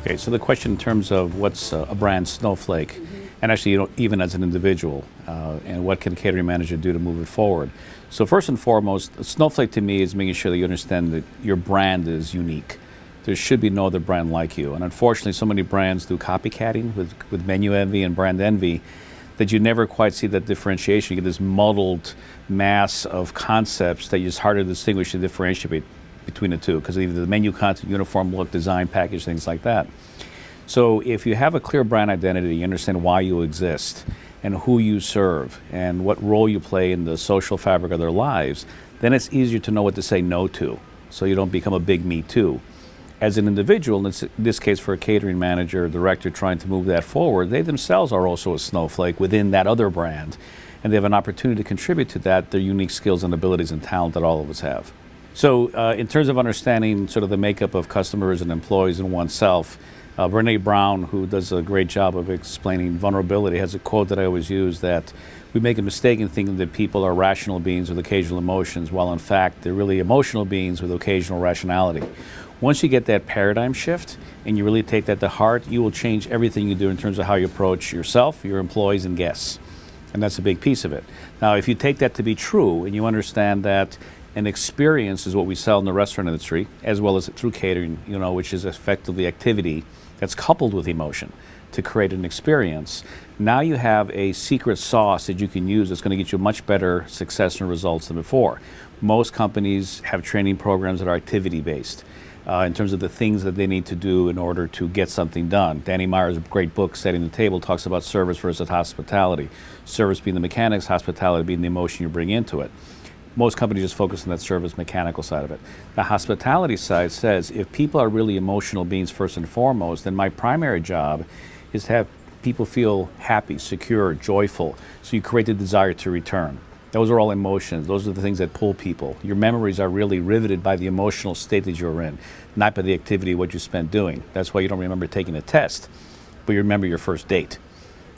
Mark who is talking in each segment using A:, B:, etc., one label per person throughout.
A: Okay, so the question in terms of what's a brand snowflake, and actually, even as an individual, and what can a catering manager do to move it forward? So first and foremost, a snowflake to me is making sure that you understand that your brand is unique. There should be no other brand like you. And unfortunately, so many brands do copycatting with menu envy and brand envy that you never quite see that differentiation. You get this muddled mass of concepts that it's hard to distinguish and differentiate between the two because of either the menu content, uniform look, design, package, things like that. So if you have a clear brand identity, you understand why you exist and who you serve and what role you play in the social fabric of their lives, then it's easier to know what to say no to, so you don't become a big me too. As an individual, in this case for a catering manager or director trying to move that forward, they themselves are also a snowflake within that other brand, and they have an opportunity to contribute to that, their unique skills and abilities and talent that all of us have. So in terms of understanding sort of the makeup of customers and employees and oneself, Brene Brown, who does a great job of explaining vulnerability, has a quote that I always use that we make a mistake in thinking that people are rational beings with occasional emotions, while in fact they're really emotional beings with occasional rationality. Once you get that paradigm shift and you really take that to heart, you will change everything you do in terms of how you approach yourself, your employees, and guests. And that's a big piece of it. Now, if you take that to be true and you understand that an experience is what we sell in the restaurant industry, as well as through catering, which is effectively activity that's coupled with emotion to create an experience. Now you have a secret sauce that you can use that's going to get you much better success and results than before. Most companies have training programs that are activity-based in terms of the things that they need to do in order to get something done. Danny Meyer's great book, Setting the Table, talks about service versus hospitality. Service being the mechanics, hospitality being the emotion you bring into it. Most companies just focus on that service mechanical side of it. The hospitality side says if people are really emotional beings first and foremost, then my primary job is to have people feel happy, secure, joyful, so you create the desire to return. Those are all emotions. Those are the things that pull people. Your memories are really riveted by the emotional state that you're in, not by the activity, what you spent doing. That's why you don't remember taking a test, but you remember your first date.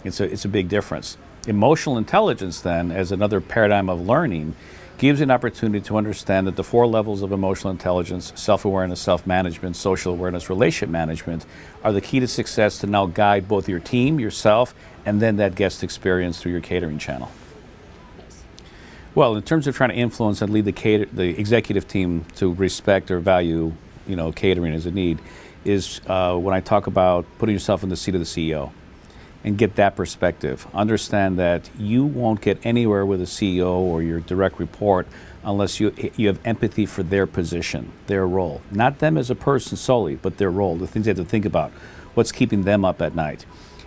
A: It's a big difference. Emotional intelligence then, as another paradigm of learning, gives you an opportunity to understand that the 4 levels of emotional intelligence, self-awareness, self-management, social awareness, relationship management, are the key to success to now guide both your team, yourself, and then that guest experience through your catering channel. Well, in terms of trying to influence and lead the executive team to respect or value, catering as a need, is when I talk about putting yourself in the seat of the CEO and get that perspective. Understand that you won't get anywhere with a CEO or your direct report unless you have empathy for their position, their role. Not them as a person solely, but their role, the things they have to think about, what's keeping them up at night.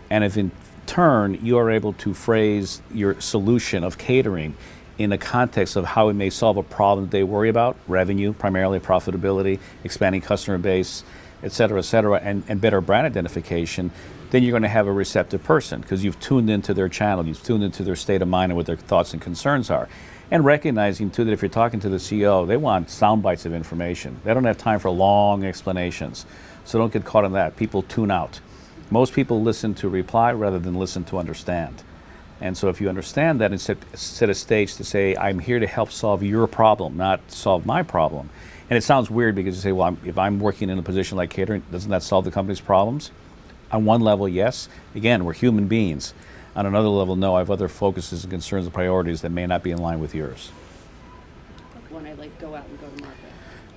A: And if in turn you are able to phrase your solution of catering in the context of how it may solve a problem that they worry about, revenue, primarily profitability, expanding customer base, et cetera, and better brand identification, then you're going to have a receptive person because you've tuned into their channel, you've tuned into their state of mind and what their thoughts and concerns are. And recognizing too that if you're talking to the CEO, they want sound bites of information. They don't have time for long explanations. So don't get caught in that. People tune out. Most people listen to reply rather than listen to understand. And so if you understand that and set a stage to say, I'm here to help solve your problem, not solve my problem. And it sounds weird because you say, well, if I'm working in a position like catering, doesn't that solve the company's problems? On one level, yes. Again, we're human beings. On another level, no, I have other focuses and concerns and priorities that may not be in line with yours.
B: When I go out and go to market?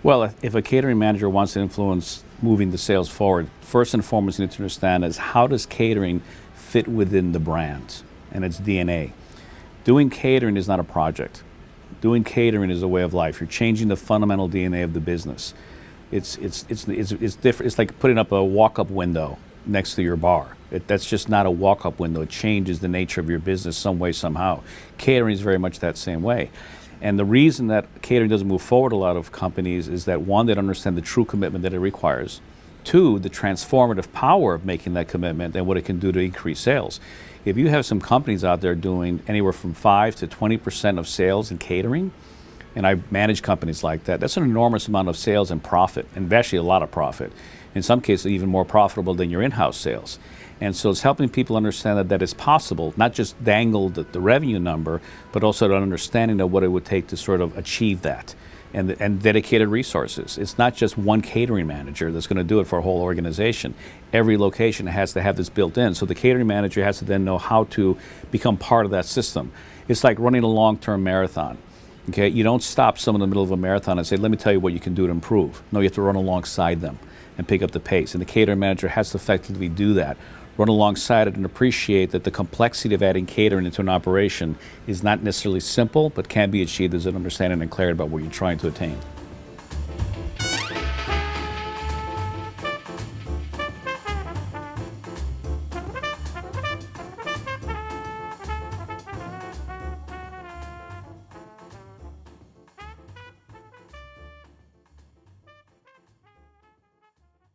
A: Well, if a catering manager wants to influence moving the sales forward, first and foremost you need to understand is how does catering fit within the brand and its DNA. Doing catering is not a project. Doing catering is a way of life. You're changing the fundamental DNA of the business. It's different. It's like putting up a walk-up window next to your bar. That's just not a walk-up window. It changes the nature of your business some way, somehow. Catering is very much that same way. And the reason that catering doesn't move forward a lot of companies is that, one, they don't understand the true commitment that it requires. Two, the transformative power of making that commitment and what it can do to increase sales. If you have some companies out there doing anywhere from 5 to 20% of sales in catering, and I manage companies like that, that's an enormous amount of sales and profit, and actually a lot of profit. In some cases, even more profitable than your in-house sales. And so it's helping people understand that it's possible, not just dangle the revenue number, but also an understanding of what it would take to sort of achieve that. and dedicated resources. It's not just one catering manager that's going to do it for a whole organization. Every location has to have this built in. So the catering manager has to then know how to become part of that system. It's like running a long-term marathon. Okay, you don't stop someone in the middle of a marathon and say, let me tell you what you can do to improve. No, you have to run alongside them and pick up the pace. And the catering manager has to effectively do that. Run alongside it and appreciate that the complexity of adding catering into an operation is not necessarily simple, but can be achieved as an understanding and clarity about what you're trying to attain.